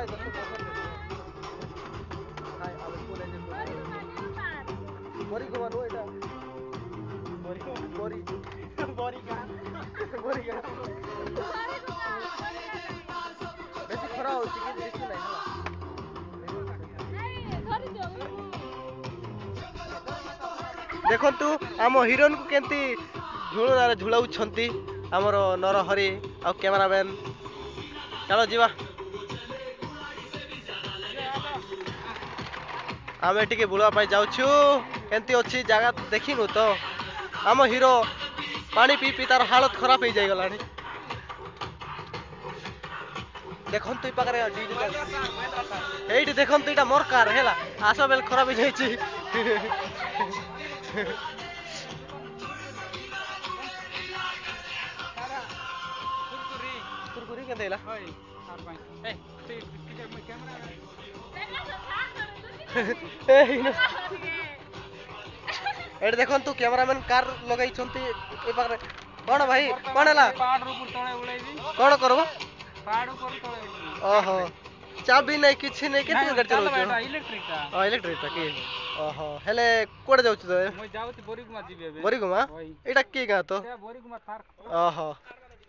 बरी को मानो एटा बरी बरी बरी का बरी का बेसी खरा होची कि बेसी नहीं हला देखंतु आम हिरोइन को केंती झुलुनारे झुलाउछंती हमर नरहरि आ कैमरामैन चलो जीवा आमे टिके बुलवा पाई जाउछु केंती अछि जगह देखिनु तो आम हीरो पानी पी पी तार हालत खराब हो जाई गलानी देखंतु ई पाखरे डीजे एइटी देखंतु इटा मोर कार हेला आसो बेल खराब हो जाईची कुरकुरी के देला होय तार पाई ए कैमरा ए एट देखंतु कैमरामैन कार लगाई छंती ए पाखरे कोन भाई कोन हला पहाड़ ऊपर तळे उड़ाईबी कोन करबो पहाड़ ऊपर तळे ओहो चाबी नहीं किछि नहीं केते गाड़ी चलाउ बेटा इलेक्ट्रिक का इलेक्ट्रिक का की ओहो हेले कोडे जाउछ तो मय जाउछ बोरीगुमा जीबे बे बोरीगुमा एटा की गा तो बोरीगुमा थार ओहो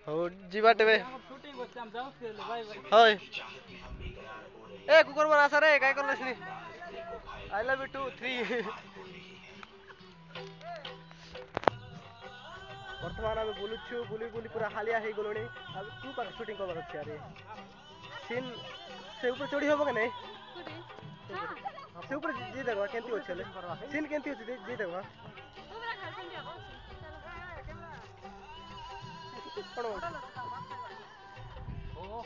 हो जीवाटेबे शूटिंग होछ हम जाउछ के बाय बाय होय ए कुकुर बना सरे काय करलसनी आई लव यू 2 3 वर्तमान आम बुलुछु बुली बुली पूरा हालिया हो गलुनी अब तू पाक शूटिंग कवर अछि अरे सीन से ऊपर चढ़ी होबो के नहीं से ऊपर जी देखबा केंती होछले सीन केंती होछ जी देखबा कोन ओहो